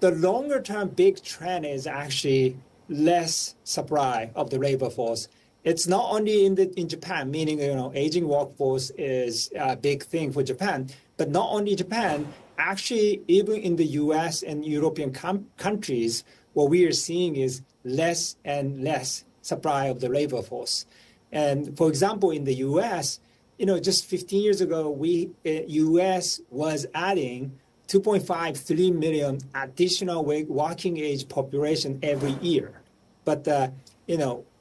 the longer term big trend is actually less supply of the labor force. It's not only in Japan, meaning aging workforce is a big thing for Japan, but not only Japan, actually even in the U.S. and European countries, what we are seeing is less and less supply of the labor force. And for example, in the U.S., just 15 years ago, U.S. was adding 2.53 million additional working age population every year. But,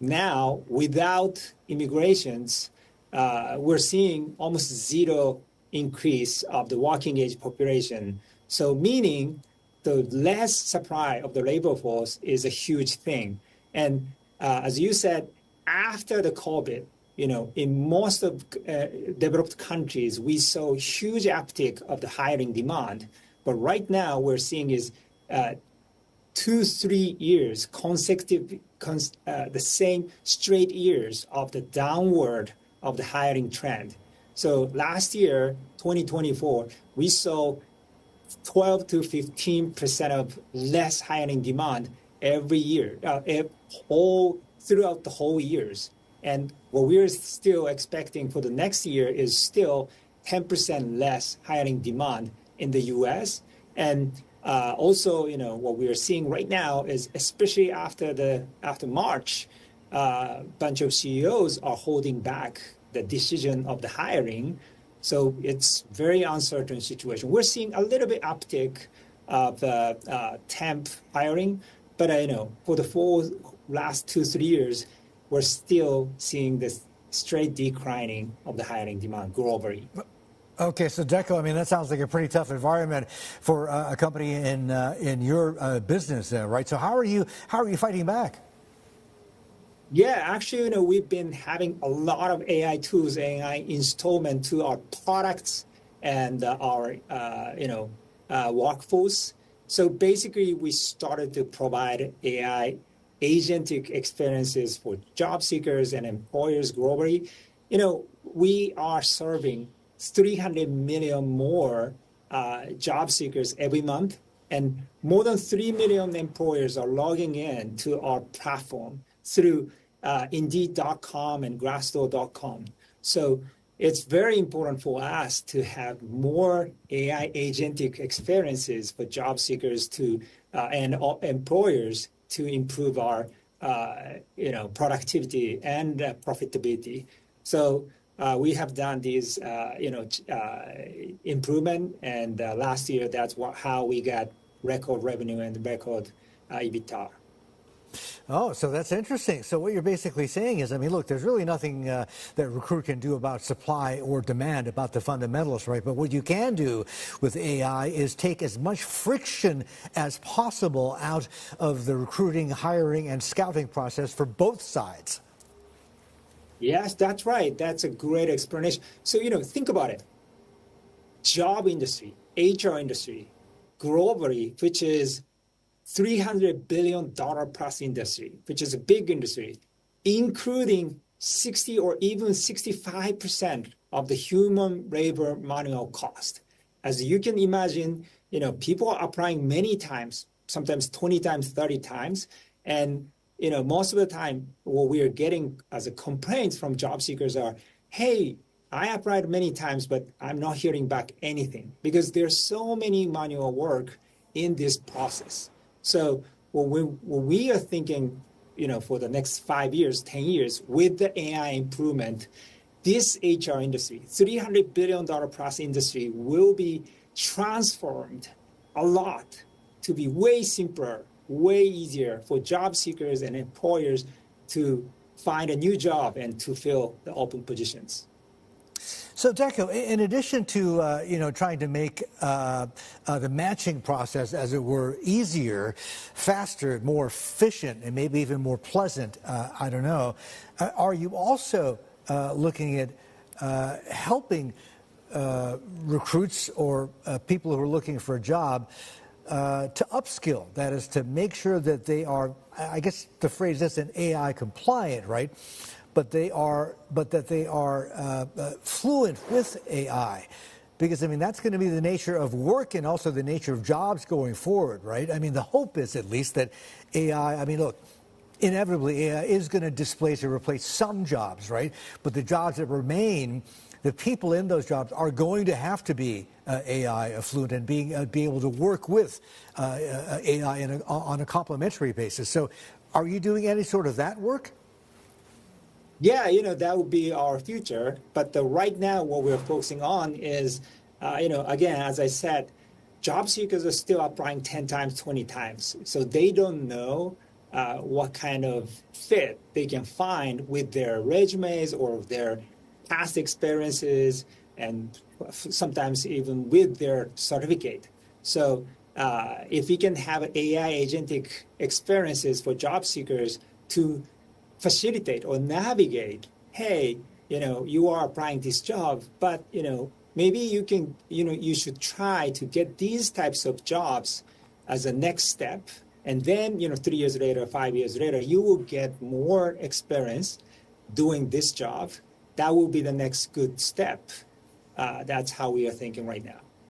now without immigrations, we're seeing almost zero increase of the working age population. So meaning the less supply of the labor force is a huge thing. And as you said, after the COVID, in most of developed countries, we saw huge uptick of the hiring demand. But right now, we're seeing is 2-3 years consecutive, the same straight years of the downward of the hiring trend. So last year, 2024, we saw 12 to 15% of less hiring demand every year, throughout the whole years. And what we're still expecting for the next year is still 10% less hiring demand in the U.S. And also, what we are seeing right now is, especially after March, a bunch of CEOs are holding back the decision of the hiring. So it's very uncertain situation. We're seeing a little bit uptick of temp hiring, but for the last 2-3 years, we're still seeing this straight declining of the hiring demand globally. Okay, so Deko, that sounds like a pretty tough environment for a company in your business, right? So how are you fighting back? Yeah, actually, we've been having a lot of AI tools, AI installment to our products and our workforce. So basically, we started to provide AI agentic experiences for job seekers and employers globally. We are serving 300 million more job seekers every month, and more than 3 million employers are logging in to our platform through Indeed.com and Glassdoor.com. So it's very important for us to have more AI agentic experiences for job seekers and employers to improve our productivity and profitability. So we have done these improvement, and last year that's how we got record revenue and record EBITDA. Oh, so that's interesting. So what you're basically saying is, look, there's really nothing that Recruit can do about supply or demand, about the fundamentals, right? But what you can do with AI is take as much friction as possible out of the recruiting, hiring, and scouting process for both sides. Yes, that's right. That's a great explanation. So, think about it. Job industry, HR industry, globally, which is $300 billion plus industry, which is a big industry, including 60 or even 65% of the human labor manual cost. As you can imagine, people are applying many times, sometimes 20 times, 30 times. And, most of the time, what we are getting as a complaints from job seekers are, hey, I applied many times, but I'm not hearing back anything, because there's so many manual work in this process. So when we are thinking, for the next 5 years, 10 years, with the AI improvement, this HR industry, $300 billion plus industry, will be transformed a lot to be way simpler, way easier for job seekers and employers to find a new job and to fill the open positions. So, Deko, in addition to trying to make the matching process, as it were, easier, faster, more efficient, and maybe even more pleasant, I don't know, are you also looking at helping recruits or people who are looking for a job to upskill? That is, to make sure that they are, I guess the phrase is, an AI compliant, right? But that they are fluent with AI. Because, I mean, that's going to be the nature of work and also the nature of jobs going forward, right? I mean, the hope is at least that AI, I mean, look, inevitably AI is going to displace or replace some jobs, right? But the jobs that remain, the people in those jobs are going to have to be AI fluent and be able to work with AI on a complementary basis. So are you doing any sort of that work? Yeah, that would be our future. But right now, what we're focusing on is, again, as I said, job seekers are still applying 10 times, 20 times. So they don't know what kind of fit they can find with their resumes or their past experiences, and sometimes even with their certificate. So if we can have AI agentic experiences for job seekers to facilitate or navigate, hey, you are applying this job, but maybe you can, you should try to get these types of jobs as a next step, and then 3 years later, 5 years later, you will get more experience doing this job. That will be the next good step. That's how we are thinking right now.